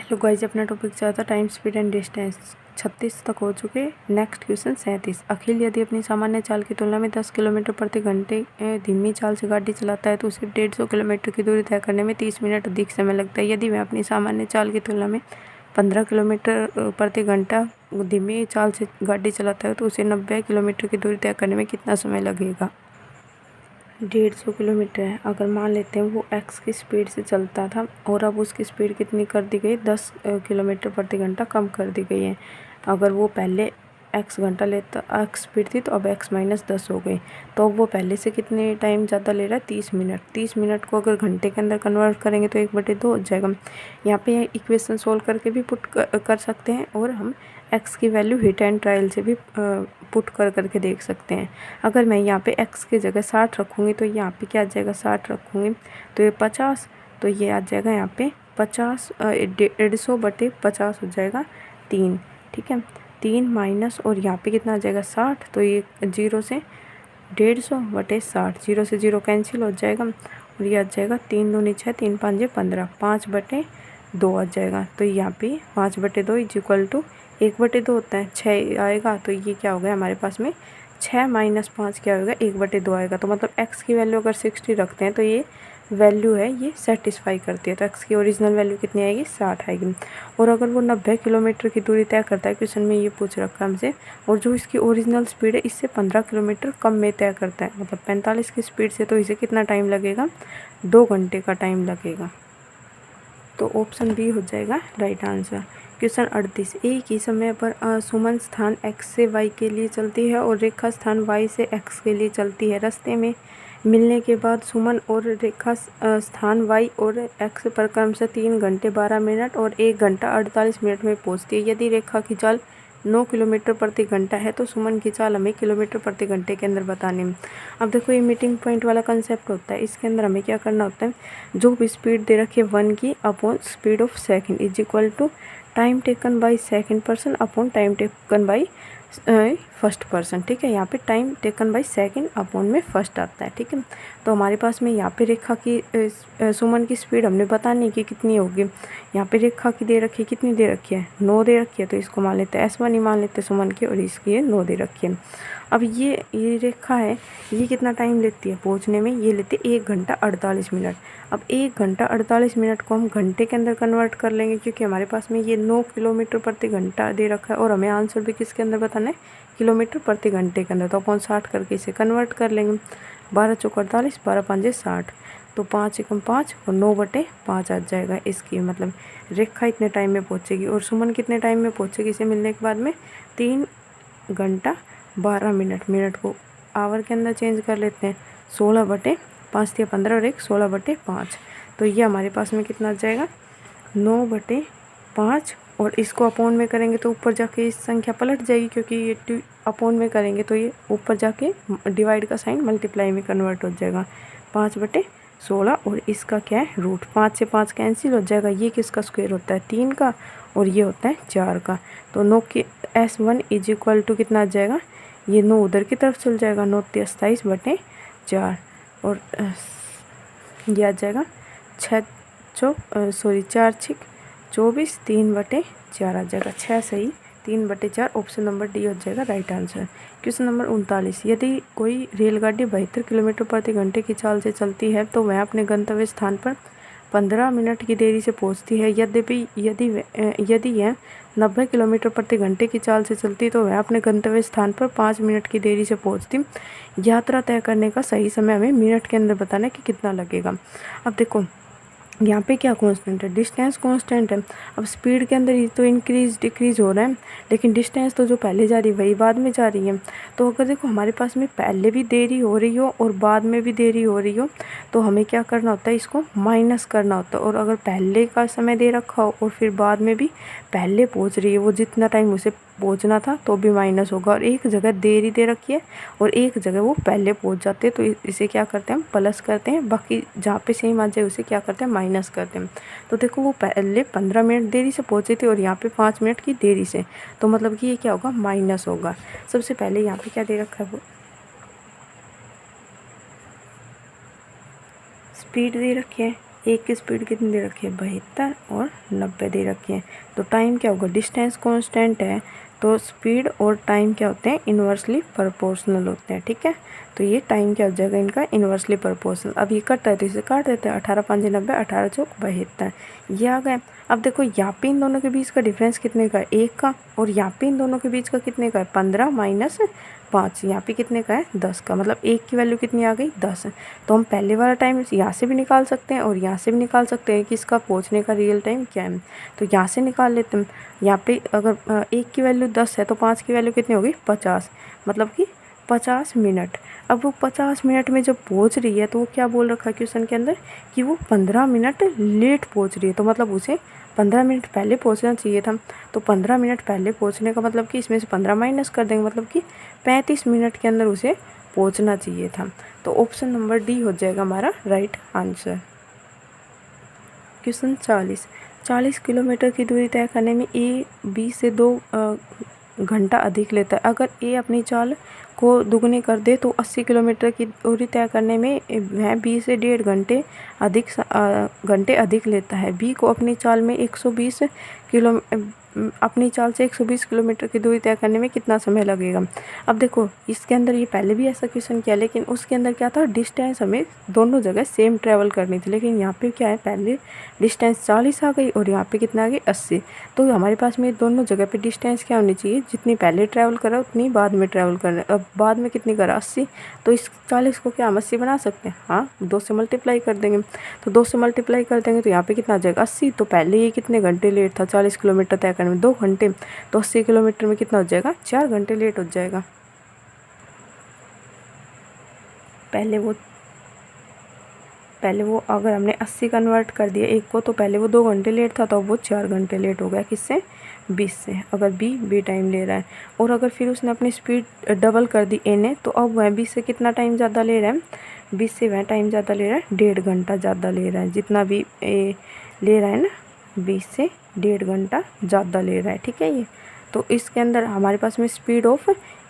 Hello guys, अपना topic चला था टाइम, स्पीड एंड डिस्टेंस। 36 तक हो चुके। Next question 37। अखिल यदि अपनी सामान्य चाल की तुलना में 10 किलोमीटर प्रति घंटे धीमी चाल से गाड़ी चलाता है तो उसे 150 किलोमीटर की दूरी तय करने में 30 मिनट अधिक समय लगता है। यदि वह अपनी सामान्य चाल की तुलना में 15 किलोमीटर प्रति घंटा धीमी चाल से गाड़ी चलाता है तो उसे 90 किलोमीटर की दूरी तय करने में कितना समय लगेगा। 150 किलोमीटर है। अगर मान लेते हैं वो एक्स की स्पीड से चलता था और अब उसकी स्पीड कितनी कर दी गई, 10 किलोमीटर प्रति घंटा कम कर दी गई है। अगर वो पहले एक्स घंटा लेता, एक्स स्पीड थी, तो अब एक्स माइनस 10 हो गई, तो अब वो पहले से कितने टाइम ज़्यादा ले रहा है, 30 मिनट। 30 मिनट को अगर घंटे के अंदर कन्वर्ट करेंगे तो 1/2 हो जाएगा। यहाँ पे इक्वेशन सोल्व करके भी पुट कर सकते हैं और हम एक्स की वैल्यू हिट एंड ट्रायल से भी पुट करके देख सकते हैं। अगर मैं यहाँ पे एक्स की जगह 60 रखूँगी तो यहाँ पे क्या आ जाएगा, 60 रखूँगी तो ये 50, तो ये आ जाएगा यहाँ पे 50, 150/50 हो जाएगा 3। ठीक है, 3 माइनस और यहाँ पे कितना आ जाएगा 60, तो ये 0 से 150/60, 0 से 0 कैंसिल हो जाएगा और ये आ जाएगा 3 दूनी 6, 3 5 15, 5/2 आ जाएगा। तो यहाँ पे 5/2 इज इक्वल टू 1/2 होता है, 6 आएगा, तो ये क्या हो गया हमारे पास में 6 माइनस 5 क्या होगा, 1/2 आएगा। तो मतलब एक्स की वैल्यू अगर 60 रखते हैं तो ये वैल्यू है ये सेटिस्फाई करती है। तो एक्स की ओरिजिनल वैल्यू कितनी आएगी, 60 आएगी। और अगर वो 90 किलोमीटर की दूरी तय करता है, क्वेश्चन में ये पूछ रखा है हमसे, और जो इसकी ओरिजिनल स्पीड है इससे 15 किलोमीटर कम में तय करता है, मतलब 45 की स्पीड से, तो इसे कितना टाइम लगेगा, 2 घंटे का टाइम लगेगा। तो ऑप्शन बी हो जाएगा राइट आंसर। क्वेश्चन 38। एक ही समय पर सुमन स्थान x से y के लिए चलती है और रेखा स्थान y से x के लिए चलती है। रास्ते में मिलने के बाद सुमन और रेखा स्थान y और x पर क्रमशः 3 घंटे 12 मिनट और 1 घंटा 48 मिनट में पहुंचती है। यदि रेखा की चाल 9 किलोमीटर प्रति घंटा है तो सुमन की चाल हमें किलोमीटर प्रति घंटे के अंदर बताने में। अब देखो ये मीटिंग पॉइंट वाला कंसेप्ट होता है, इसके अंदर हमें क्या करना होता है, जो भी स्पीड दे रखी है 1 की upon speed of second is equal to time taken by second person upon time taken by first person. ठीक है, यहाँ पे time taken by second upon में फर्स्ट आता है। ठीक है, तो हमारे पास में यहाँ पे रेखा की सुमन की स्पीड हमने बतानी कि कितनी होगी। यहाँ पे रेखा की दे रखी है, कितनी दे रखी है, 9 दे रखी है, तो इसको मान लेते हैं S1 ही मान लेते हैं सुमन की, और इसकी ये 9 दे रखी है। अब ये रेखा है, ये कितना टाइम लेती है पहुँचने में, ये लेती है 1 घंटा 48 मिनट। अब 1 घंटा 48 मिनट को हम घंटे के अंदर कन्वर्ट कर लेंगे, क्योंकि हमारे पास में ये 9 किलोमीटर प्रति घंटा दे रखा है और हमें आंसर भी किसके अंदर बताना है, किलोमीटर प्रति घंटे के अंदर। तो अपन 60 करके इसे कन्वर्ट कर लेंगे। 12 चौक 48, 12 5 60, तो 5 एकम 5 और 9/5 आ जाएगा इसकी, मतलब रेखा इतने टाइम में पहुँचेगी और सुमन कितने टाइम में पहुँचेगी इसे मिलने के बाद में, 3 घंटा 12 मिनट। मिनट को आवर के अंदर चेंज कर लेते हैं, 16/5 या 15 और 1 16/5, तो ये हमारे पास में कितना आ जाएगा, 9/5। और इसको अपॉन में करेंगे तो ऊपर जाके इस संख्या पलट जाएगी, क्योंकि ये अपॉन में करेंगे तो ये ऊपर जाके डिवाइड का साइन मल्टीप्लाई में कन्वर्ट हो जाएगा, 5/16। और इसका क्या है, रूट 5 से 5 कैंसिल हो जाएगा। ये किसका स्क्वायर होता है, 3 का, और ये होता है 4 का। तो 9 की S1 इज इक्वल टू कितना आ जाएगा, ये 9 उधर की तरफ चल जाएगा, 9 27/4, और ये आ जाएगा 4 6 24, 3/4 आ जाएगा, 6 सही, 3/4, ऑप्शन नंबर डी हो जाएगा राइट आंसर। Question number 39। यदि कोई रेलगाड़ी 72 किलोमीटर प्रति घंटे की चाल से चलती है तो वह अपने गंतव्य स्थान पर 15 मिनट की देरी से पहुंचती है। यद्यपि यदि यह 90 किलोमीटर प्रति घंटे की चाल से चलती तो वह अपने गंतव्य स्थान पर 5 मिनट की देरी से पहुंचती। यात्रा तय करने का सही समय हमें मिनट के अंदर बताना है कि कितना लगेगा। अब देखो यहाँ पे क्या कांस्टेंट है, डिस्टेंस कांस्टेंट है। अब स्पीड के अंदर ये तो इंक्रीज डिक्रीज हो रहा है, लेकिन डिस्टेंस तो जो पहले जा रही है वही बाद में जा रही है। तो अगर देखो हमारे पास में पहले भी देरी हो रही हो और बाद में भी देरी हो रही हो, तो हमें क्या करना होता है, इसको माइनस करना होता है। और अगर पहले का समय दे रखा हो और फिर बाद में भी पहले पहुँच रही है वो जितना टाइम उसे पहुँचना था, तो भी माइनस होगा। और एक जगह देरी दे रखी है और एक जगह वो पहले पहुँच जाते हैं, तो इसे क्या करते हैं, हम प्लस करते हैं, बाकी जहाँ पे सेम आ जाए उसे क्या करते हैं, माइनस करते हैं। तो देखो वो पहले 15 मिनट देरी से पहुँचे थे और यहाँ पे 5 मिनट की देरी से, तो मतलब कि ये क्या होगा, माइनस होगा। सबसे पहले यहाँ पे क्या दे रखा है, वो स्पीड दे रखी है एक की स्पीड कितनी दे रखी है 72 और 90 दे रखी है। तो टाइम क्या होगा, डिस्टेंस कांस्टेंट है तो स्पीड और टाइम क्या होते हैं, इन्वर्सली प्रोपोर्शनल होते हैं। ठीक है, तो ये टाइम क्या हो जाएगा इनका, इन्वर्सली प्रोपोर्शनल। अब ये कट है तो इसे काट देते हैं, 18 5 90, 18 चौक 72, ये आ गए। अब देखो यहाँ पे इन दोनों के बीच का डिफरेंस कितने का है, 1 का, और यहाँ पे इन दोनों के बीच का कितने का है, 15 माइनस 5, यहाँ पे कितने का है 10 का, मतलब 1 की वैल्यू कितनी आ गई 10। तो हम पहले वाला टाइम यहाँ से भी निकाल सकते हैं और यहाँ से भी निकाल सकते हैं कि इसका पहुँचने का रियल टाइम क्या है। तो यहाँ से निकाल लेते हैं। यहाँ पे अगर 1 की वैल्यू 10 है तो 5 की वैल्यू कितनी होगी 50, मतलब कि 50 मिनट। अब वो 50 मिनट में जब पहुँच रही है तो वो क्या बोल रखा है क्वेश्चन के अंदर कि वो 15 मिनट लेट पहुँच रही है, तो मतलब उसे 15 मिनट पहले पहुँचना चाहिए था। तो 15 मिनट पहले पहुँचने का मतलब कि इसमें से 15 माइनस कर देंगे, मतलब कि 35 मिनट के अंदर उसे पहुँचना चाहिए था। तो ऑप्शन नंबर डी हो जाएगा हमारा राइट आंसर। क्वेश्चन 40 किलोमीटर की दूरी तय करने में ए बी से 2 घंटा अधिक लेता है। अगर ए अपनी चाल को दुगनी कर दे तो 80 किलोमीटर की दूरी तय करने में वह बी से 1.5 घंटे अधिक लेता है। बी को अपनी चाल से 120 किलोमीटर की दूरी तय करने में कितना समय लगेगा। अब देखो इसके अंदर ये पहले भी ऐसा क्वेश्चन किया, लेकिन उसके अंदर क्या था, डिस्टेंस हमें दोनों जगह सेम ट्रैवल करनी थी, लेकिन यहाँ पे क्या है, पहले डिस्टेंस 40 आ गई और यहाँ पे कितना आ गई 80। तो हमारे पास में दोनों जगह पे डिस्टेंस क्या होनी चाहिए, जितनी पहले ट्रैवल करा उतनी बाद में ट्रैवल करना। अब बाद में कितनी करा 80, तो इस 40 को क्या हम 80 बना सकते हैं, हाँ 2 से मल्टीप्लाई कर देंगे। तो 2 से मल्टीप्लाई कर देंगे तो यहाँ पे कितना आ जाएगा 80। तो पहले ये कितने घंटे लेट था 40 किलोमीटर तय करने में, 2 घंटे, तो 80 किलोमीटर में कितना हो जाएगा 4 घंटे लेट हो जाएगा। पहले वो अगर हमने 80 कन्वर्ट कर दिया एक को, तो पहले वो 2 घंटे लेट था तो अब वो 4 घंटे लेट हो गया, किससे 20 से। अगर बी टाइम ले रहा है, और अगर फिर उसने अपनी स्पीड डबल कर दी ए ने, तो अब वह 20 से कितना टाइम ज़्यादा ले रहा है, 20 से वह टाइम ज़्यादा ले रहा है, 1.5 घंटा ज़्यादा ले रहा है। जितना भी ए ले रहा है ना, 20 से 1.5 घंटा ज़्यादा ले रहा है। ठीक है ये, तो इसके अंदर हमारे पास में स्पीड ऑफ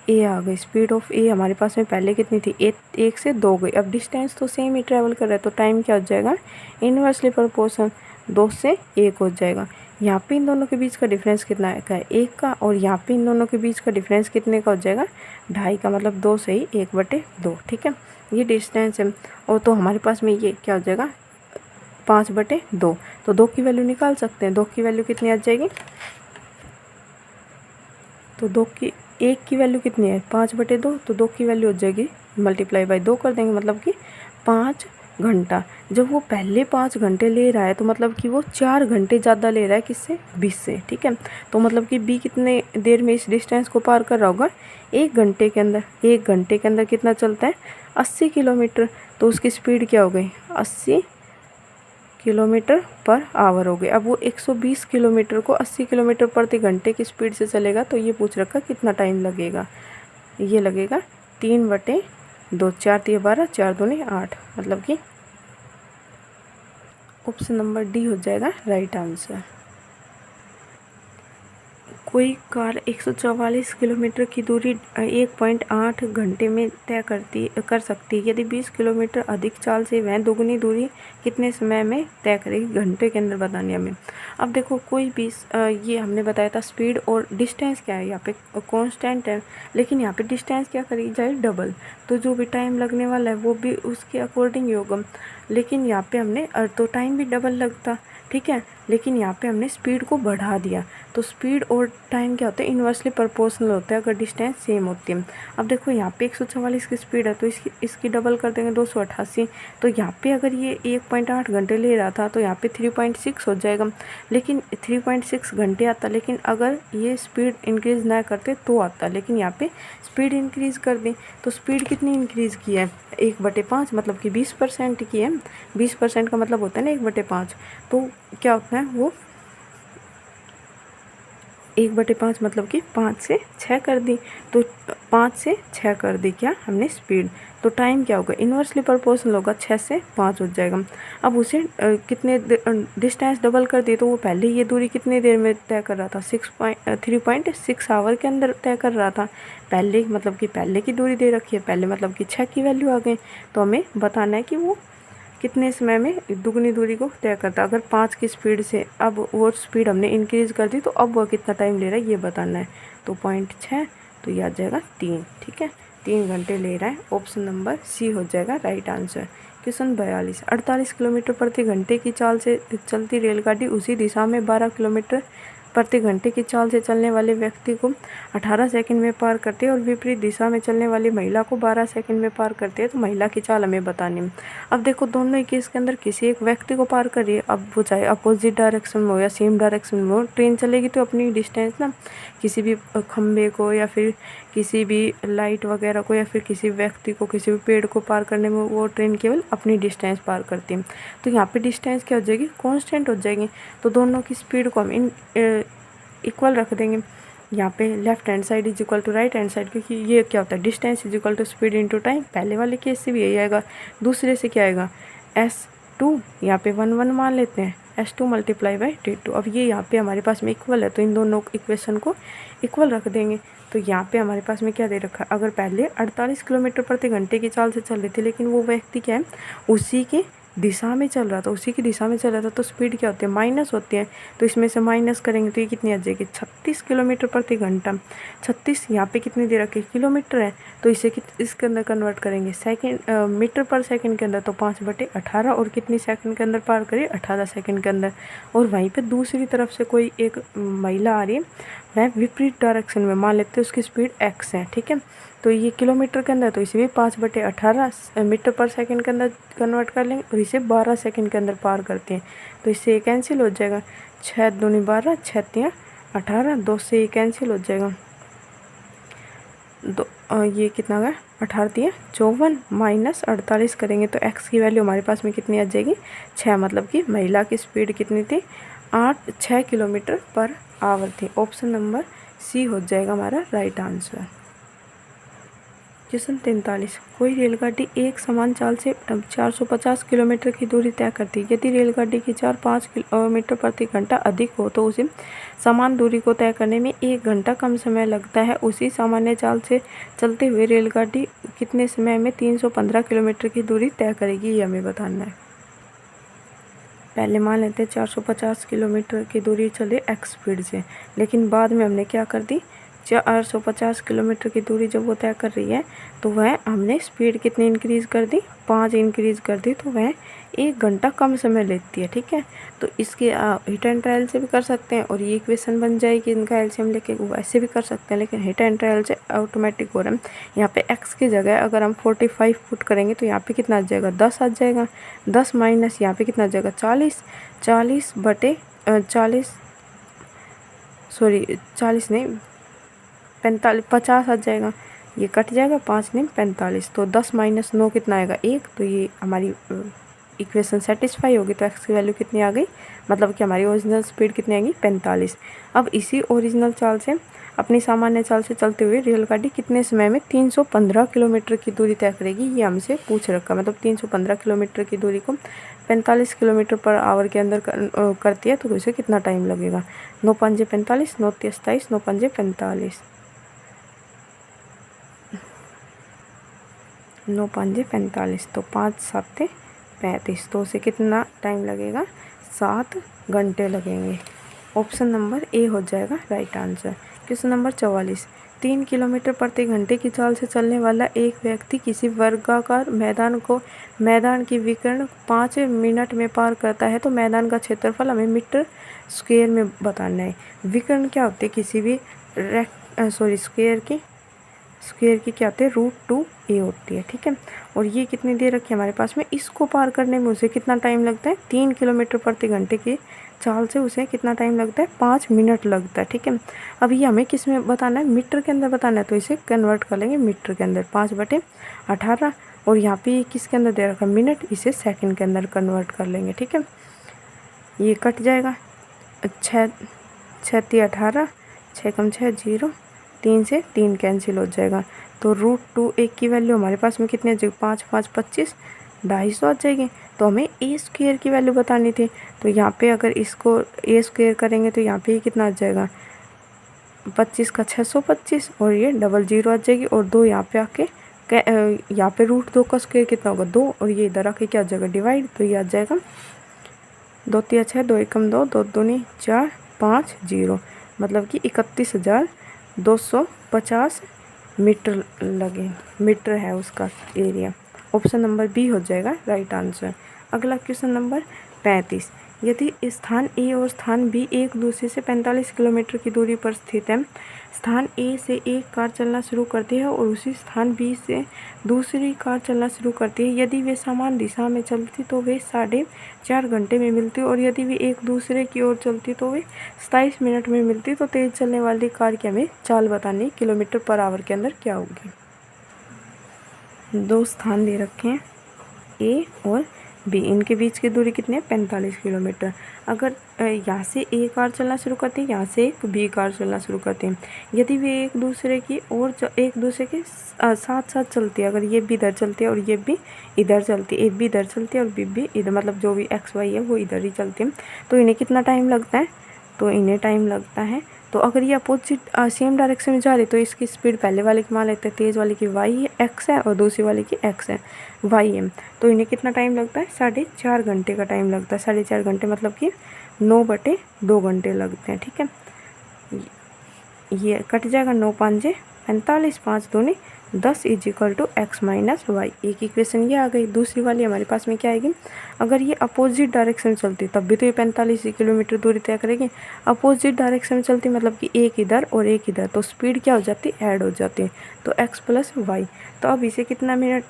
ए आ गई। स्पीड ऑफ ए हमारे पास में पहले कितनी थी, 1 से 2 गई। अब डिस्टेंस तो सेम ही ट्रैवल कर रहा है, तो टाइम क्या हो जाएगा, इन्वर्सली प्रोपोर्शनल 2 से 1 हो जाएगा। यहाँ पे इन दोनों के बीच का डिफरेंस कितना का है 1 का, और यहाँ पे इन दोनों के बीच का डिफरेंस कितने का हो जाएगा 2.5 का, मतलब 2 से ही 1/2। ठीक है, ये डिस्टेंस है। और तो हमारे पास में ये क्या हो जाएगा 5/2। तो 2 की वैल्यू निकाल सकते हैं, 2 की वैल्यू कितनी आ जाएगी, तो 1 की वैल्यू कितनी है 5/2, तो 2 की वैल्यू हो जाएगी मल्टीप्लाई बाय 2 कर देंगे, मतलब कि 5 घंटा। जब वो पहले 5 घंटे ले रहा है तो मतलब कि वो 4 घंटे ज़्यादा ले रहा है, किससे 20 से। ठीक है, तो मतलब कि बी कितने देर में इस डिस्टेंस को पार कर रहा होगा 1 घंटे के अंदर। 1 घंटे के अंदर कितना चलता है 80 किलोमीटर, तो उसकी स्पीड क्या हो गई 80 किलोमीटर पर आवर हो गए। अब वो 120 किलोमीटर को 80 किलोमीटर प्रति घंटे की स्पीड से चलेगा, तो ये पूछ रखा कितना टाइम लगेगा, ये लगेगा 3/2, 4 × 12, 4 दूनी 8, मतलब कि ऑप्शन नंबर डी हो जाएगा राइट आंसर। कोई कार 144 किलोमीटर की दूरी 1.8 घंटे में तय कर सकती है। यदि 20 किलोमीटर अधिक चाल से वह दोगुनी दूरी कितने समय में तय करेगी, घंटे के अंदर बतानी हमें। अब देखो कोई भी ये हमने बताया था स्पीड और डिस्टेंस क्या है, यहाँ पे कांस्टेंट है, लेकिन यहाँ पे डिस्टेंस क्या करी जाए डबल, तो जो भी टाइम लगने वाला है वो भी उसके अकॉर्डिंग ही होगा। लेकिन यहाँ पे हमने तो टाइम भी डबल लगता, ठीक है, लेकिन यहाँ पे हमने स्पीड को बढ़ा दिया। तो स्पीड और टाइम क्या होता है इन्वर्सली प्रोपोर्शनल होता है अगर डिस्टेंस सेम होती है। अब देखो यहाँ पे 144 की स्पीड है तो इसकी डबल कर देंगे 288। तो यहाँ पे अगर ये 1.8 घंटे ले रहा था तो यहाँ पे 3.6 हो जाएगा, लेकिन 3.6 घंटे आता, लेकिन अगर ये स्पीड इंक्रीज़ ना करते तो आता, लेकिन यहाँ पे स्पीड इंक्रीज़ कर दी। तो स्पीड कितनी इंक्रीज़ की है 1/5, मतलब कि 20% की है। 20% का मतलब होता है ना 1/5, तो क्या होता है वो 1/5 मतलब कि 5 से 6 कर दी। तो 5 से 6 कर दी क्या हमने स्पीड, तो टाइम क्या होगा इन्वर्सली प्रोपोर्शनल होगा, 6 से 5 हो जाएगा। अब उसे कितने डिस्टेंस डबल कर दी, तो वो पहले ये दूरी कितनी देर में तय कर रहा था 3.6 आवर के अंदर तय कर रहा था पहले, मतलब कि पहले की दूरी दे रखी है, पहले मतलब कि 6 की वैल्यू आ गई। तो हमें बताना है कि वो कितने समय में दुगनी दूरी को तय करता है। अगर 5 की स्पीड से अब वो स्पीड हमने इंक्रीज़ कर दी तो अब वह कितना टाइम ले रहा है ये बताना है। तो पॉइंट 6, तो ये आ जाएगा 3। ठीक है, 3 घंटे ले रहा है। ऑप्शन नंबर सी हो जाएगा राइट आंसर। क्वेश्चन 42, 48 किलोमीटर प्रति घंटे की चाल से चलती रेलगाड़ी उसी दिशा में 12 किलोमीटर प्रति घंटे की चाल से चलने वाले व्यक्ति को 18 सेकंड में पार करती है और विपरीत दिशा में चलने वाली महिला को 12 सेकंड में पार करती है। तो महिला की चाल हमें बतानी है। अब देखो दोनों ही केस के अंदर किसी एक व्यक्ति को पार कर रही है। अब वो चाहे अपोजिट डायरेक्शन में हो या सेम डायरेक्शन में हो, ट्रेन चलेगी तो अपनी डिस्टेंस ना किसी भी खंबे को या फिर किसी भी लाइट वगैरह को या फिर किसी व्यक्ति को किसी भी पेड़ को पार करने में वो ट्रेन केवल अपनी डिस्टेंस पार करती है। तो यहाँ पे डिस्टेंस क्या हो जाएगी, कांस्टेंट हो जाएगी। तो दोनों की स्पीड को हम इक्वल रख देंगे। यहाँ पे left hand side is equal to right hand side, क्योंकि ये क्या होता है distance is equal to speed into time. पहले वाले केस से भी यही आएगा, दूसरे से क्या आएगा S2, यहाँ पे 1 1 मान लेते हैं, S2 मल्टीप्लाई बाई T2। अब ये यहाँ पे हमारे पास में इक्वल है तो इन दोनों इक्वेशन को इक्वल रख देंगे। तो यहाँ पे हमारे पास में क्या दे रखा है, अगर पहले 48 किलोमीटर प्रति घंटे की चाल से चल रही थी लेकिन वो व्यक्ति क्या है उसी के दिशा में चल रहा था, उसी की दिशा में चल रहा था, तो स्पीड क्या होती है माइनस होती है। तो इसमें से माइनस करेंगे तो ये कितनी आ जाएगी 36 किलोमीटर प्रति घंटा। 36 यहाँ पे कितनी दे रखी है किलोमीटर है, तो इसे इसके अंदर कन्वर्ट करेंगे सेकंड मीटर पर सेकंड के अंदर, तो 5/18 और कितनी सेकंड के अंदर पार करिए 18 सेकंड के अंदर। और वहीं पे दूसरी तरफ से कोई एक महिला आ रही है, वह विपरीत डायरेक्शन में, मान लेते हैं उसकी स्पीड x है। ठीक है, तो ये किलोमीटर के अंदर, तो इसे भी 5/18 मीटर पर सेकंड के अंदर कन्वर्ट कर लेंगे और इसे 12 सेकंड के अंदर पार करते हैं। तो इससे ये कैंसिल हो जाएगा, 6 दूनी 12, 6 तियाँ 18, 2 से ये कैंसिल हो जाएगा, ये कितना गया 18 तियाँ 54 माइनस 48 करेंगे तो x की वैल्यू हमारे पास में कितनी आ जाएगी 6। मतलब कि महिला की स्पीड कितनी थी 6 किलोमीटर पर आवर थी। ऑप्शन नंबर सी हो जाएगा हमारा राइट आंसर। क्वेश्चन 43, कोई रेलगाड़ी एक समान चाल से 450 किलोमीटर की दूरी तय करती है। यदि रेलगाड़ी की चाल 5 किलोमीटर प्रति घंटा अधिक हो तो उसे समान दूरी को तय करने में 1 घंटा कम समय लगता है। उसी सामान्य चाल से चलते हुए रेलगाड़ी कितने समय में 315 किलोमीटर की दूरी तय करेगी, ये हमें बताना है। पहले मान लेते हैं 450 किलोमीटर की दूरी चले x स्पीड से, लेकिन बाद में हमने क्या कर दी 450 किलोमीटर की दूरी जब वो तय कर रही है तो वह हमने स्पीड कितनी इंक्रीज़ कर दी 5 इंक्रीज़ कर दी, तो वह 1 घंटा कम समय लेती है। ठीक है, तो इसके हिट एंड ट्रायल से भी कर सकते हैं और ये इक्वेशन बन जाएगी, इनका एलसीएम लेके वैसे भी कर सकते हैं, लेकिन हिट एंड ट्रायल से ऑटोमेटिक हो रहा है। यहाँ पे x की जगह अगर हम 45 पुट करेंगे तो यहाँ पे कितना आ जाएगा 10 आ जाएगा, 10 माइनस यहाँ पे कितना आ जाएगा 40 नहीं 45 50 आ जाएगा, ये कट जाएगा 5 नहीं 45, तो 10 माइनस 9 कितना आएगा 1, तो ये हमारी इक्वेशन सेटिस्फाई होगी। तो x की वैल्यू कितनी आ गई, मतलब कि हमारी ओरिजिनल स्पीड कितनी आएगी 45। अब इसी ओरिजिनल चाल से अपनी सामान्य चाल से चलते हुए रेलगाड़ी कितने समय में 315 किलोमीटर की दूरी तय करेगी, ये हमसे पूछ रखा। मतलब 315 किलोमीटर की दूरी को 45 किलोमीटर पर आवर के अंदर करती है, तो इसे कितना टाइम लगेगा। 9 5 45, 9 3 27, 9 5 45, 9 5 45, तो 5 7 35, तो उसे कितना टाइम लगेगा 7 घंटे लगेंगे। ऑप्शन नंबर ए हो जाएगा right answer. Question number 44, 3 kilometre प्रति घंटे की चाल से चलने वाला एक व्यक्ति किसी वर्गाकार मैदान की विकर्ण 5 मिनट में पार करता है, तो मैदान का क्षेत्रफल हमें मीटर स्क्वायर में बताना है। विकर्ण क्या होती है, किसी भी स्क्वायर की क्या होती है √2a होती है। ठीक है, और ये कितनी दे रखी है हमारे पास में, इसको पार करने में उसे कितना टाइम लगता है 3 किलोमीटर प्रति घंटे की चाल से उसे कितना टाइम लगता है 5 मिनट लगता है। ठीक है, अब ये हमें किस में बताना है, मीटर के अंदर बताना है, तो इसे कन्वर्ट कर लेंगे मीटर के अंदर 5/18, और यहाँ पे किसके अंदर दे रखा है मिनट, इसे सेकंड के अंदर कन्वर्ट कर लेंगे। ठीक है, ये कट जाएगा 6 6 18, 6 कम 6 0, 3 से 3 कैंसिल हो जाएगा, तो √2a की वैल्यू हमारे पास में कितनी आ जाएगी 5 5 25, 250 आ जाएगी। तो हमें ए स्क्वायर की वैल्यू बतानी थी, तो यहाँ पे अगर इसको ए स्क्वायर करेंगे तो यहाँ पे ही कितना आ जाएगा 25 का 625, और ये 00 आ जाएगी, और 2 यहाँ पे आके यहाँ पे √2 का स्क्वायर कितना होगा 2, और ये इधर आके क्या आ जाएगा डिवाइड, तो ये आ जाएगा 2 तिया 6, 2 एकम 2, 2 दूनी 4, 5 0, मतलब कि 31,250 मीटर मीटर है उसका एरिया। ऑप्शन नंबर बी हो जाएगा राइट आंसर। अगला क्वेश्चन नंबर 35, यदि स्थान ए और स्थान बी एक दूसरे से 45 किलोमीटर की दूरी पर स्थित है, स्थान ए से एक कार चलना शुरू करती है और उसी स्थान बी से दूसरी कार चलना शुरू करती है। यदि वे समान दिशा में चलती तो वे 4.5 घंटे में मिलती, और यदि वे एक दूसरे की ओर चलती तो वे 27 मिनट में मिलती। तो तेज चलने वाली कार की हमें चाल बतानी km/h के अंदर क्या होगी। 2 स्थान दे रखे हैं ए और बी, इनके बीच की दूरी कितनी है 45 किलोमीटर। अगर यहाँ से ए कार चलना शुरू करती है, यहाँ से एक बी कार चलना शुरू करती है, यदि वे एक दूसरे के साथ साथ चलती है, अगर ये भी इधर चलती है और ये भी इधर चलती है, ए भी इधर चलती है और बी भी इधर, मतलब जो भी एक्स वाई है वो इधर ही चलती है, तो इन्हें कितना टाइम लगता है, तो इन्हें टाइम लगता है। तो अगर ये अपोजिट सेम डायरेक्शन में जा रही तो इसकी स्पीड पहले वाले की मान लेते हैं, तेज़ वाले की वाई एक्स है और दूसरी वाले की एक्स है वाई है, तो इन्हें कितना टाइम लगता है 4.5 घंटे का टाइम लगता है। 4.5 घंटे मतलब कि 9/2 घंटे लगते हैं। ठीक है, ये कट जाएगा, 9 5 45, 5 दूनी 10 = x - y। एक इक्वेशन ये आ गई। दूसरी वाली हमारे पास में क्या आएगी, अगर ये अपोजिट डायरेक्शन में चलती तब भी तो ये 45 किलोमीटर दूरी तय करेगी। अपोजिट डायरेक्शन में चलती मतलब कि एक इधर और एक इधर, तो स्पीड क्या हो जाती है, ऐड हो जाती है, तो x + y। तो अब इसे कितना मिनट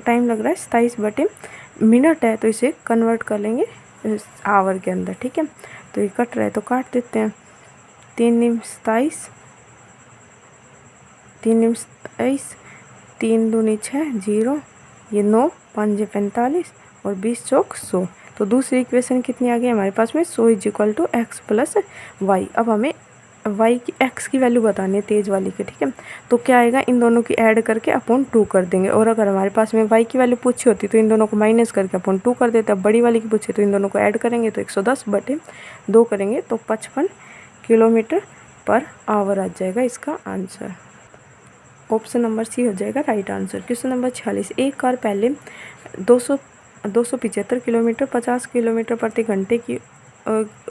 टाइम लग रहा है, 27/मिनट है, तो इसे कन्वर्ट कर लेंगे आवर के अंदर। ठीक है, तो ये कट रहा है तो काट देते हैं। 3 × 27, 3 × 23, 3 दूनी 6 0, ये 9 5 45 और 20 चौक 100। तो दूसरी इक्वेशन कितनी आ गई हमारे पास में, 100 = x + y। अब हमें y की x की वैल्यू बतानी है तेज वाली की। ठीक है, तो क्या आएगा, इन दोनों की ऐड करके /2 कर देंगे, और अगर हमारे पास में y की वैल्यू पूछी होती तो इन दोनों को माइनस करके /2 कर देते। अब बड़ी वाली की पूछी तो इन दोनों को ऐड करेंगे तो 110/2 करेंगे तो 55 km/h आ जाएगा इसका आंसर। ऑप्शन नंबर सी हो जाएगा राइट आंसर। क्वेश्चन नंबर 46, एक कार पहले 275 किलोमीटर 50 किलोमीटर प्रति घंटे की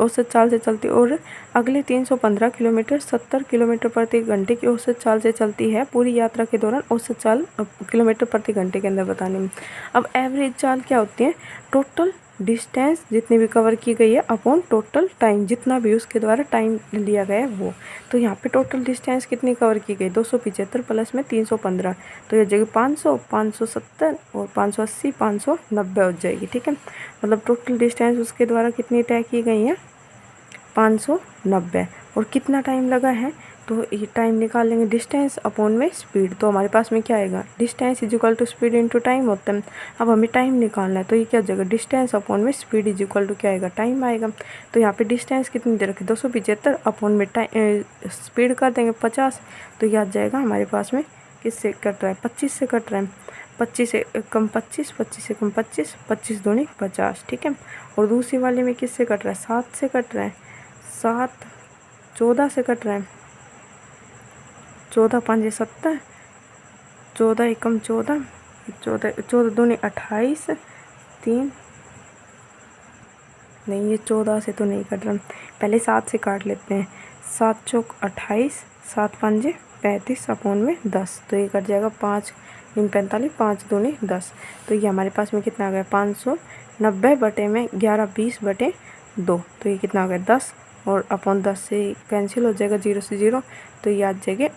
औसत चाल से चलती और अगले 315 किलोमीटर 70 किलोमीटर प्रति घंटे की औसत चाल से चलती है। पूरी यात्रा के दौरान औसत चाल किलोमीटर प्रति घंटे के अंदर बताने में। अब एवरेज चाल क्या होती है, टोटल डिस्टेंस जितनी भी कवर की गई है अपॉन टोटल टाइम, जितना भी उसके द्वारा टाइम लिया गया है वो। तो यहाँ पे टोटल डिस्टेंस कितनी कवर की गई, 275 प्लस में 315, तो ये जगह 500 570 और 580 590 हो जाएगी। ठीक है, मतलब टोटल डिस्टेंस उसके द्वारा कितनी तय की गई है 590। और कितना टाइम लगा है, तो ये टाइम निकाल लेंगे, डिस्टेंस अपॉन में स्पीड, तो हमारे पास में क्या आएगा, डिस्टेंस = स्पीड × टाइम होता है। अब हमें टाइम निकालना है तो ये क्या हो जाएगा, डिस्टेंस अपॉन में स्पीड = क्या आएगा, टाइम आएगा। तो यहाँ पे डिस्टेंस कितनी दे रखी, 275 अपॉन में स्पीड कर देंगे 50, तो ये आ जाएगा हमारे पास में किससे कट रहा है, 25 से कट रहा है, 25 से कम 25, 25 से कम 25, 25 दूनी 50। ठीक है, और दूसरी वाले में किससे कट रहा है, 7 से कट रहा है, 7 14 से कट रहा है, 14 5 70, 14 एकम 14, 14 दूनी 28, 3 नहीं, ये 14 से तो नहीं कट रहा, पहले 7 से काट लेते हैं, 7 चौक 28, 7 5 35 अपॉन में 10, तो ये कट जाएगा 5 × 45, 5 दूनी 10, तो ये हमारे पास में कितना आ गया 590/11 20/2, तो ये कितना आ गया 10, और अपॉन 10 से कैंसिल हो जाएगा 0 से 0, तो ये आ जाएगा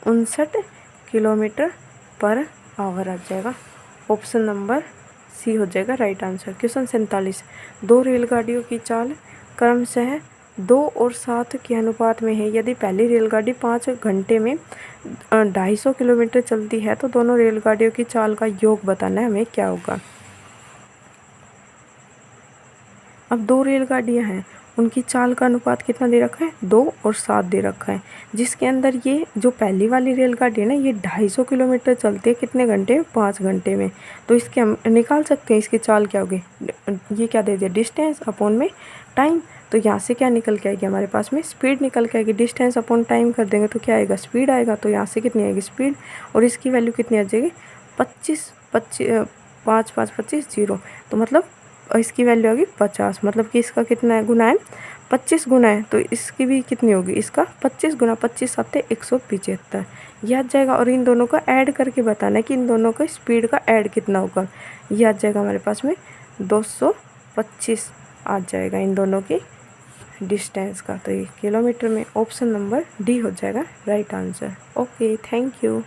59 km/h आ जाएगा। ऑप्शन नंबर सी हो जाएगा राइट आंसर। क्वेश्चन 47, 2 रेलगाड़ियों की चाल क्रमशः 2 और 7 के अनुपात में है। यदि पहली रेलगाड़ी 5 घंटे में 250 किलोमीटर चलती है तो दोनों रेलगाड़ियों की चाल का योग बताना है हमें, क्या होगा। अब 2 रेलगाड़ियां हैं, उनकी चाल का अनुपात कितना दे रखा है, 2 और 7 दे रखा है, जिसके अंदर ये जो पहली वाली रेलगाड़ी है ना, ये 250 किलोमीटर चलती है कितने घंटे में, 5 घंटे में। तो इसके हम निकाल सकते हैं इसकी चाल क्या होगी, ये क्या दे दिया, डिस्टेंस अपॉन में टाइम, तो यहाँ से क्या निकल के आएगी हमारे पास में, स्पीड निकल के आएगी। डिस्टेंस अपॉन टाइम कर देंगे तो क्या आएगा, स्पीड आएगा। तो यहाँ से कितनी आएगी, स्पीड, और इसकी वैल्यू कितनी आ जाएगी, 25, 5 5 25 0। तो मतलब इसकी वैल्यू आ गई 50। मतलब कि इसका कितना है, गुना है, 25 गुना है। तो इसकी भी कितनी होगी, इसका 25 गुना 25 7 175 याद जाएगा। और इन दोनों का ऐड करके बताना है कि इन दोनों का स्पीड का ऐड कितना होगा। याद जाएगा हमारे पास में 225 आ जाएगा इन दोनों की डिस्टेंस का। तो ये किलोमीटर में ऑप्शन नंबर डी हो जाएगा right answer. Okay, thank you.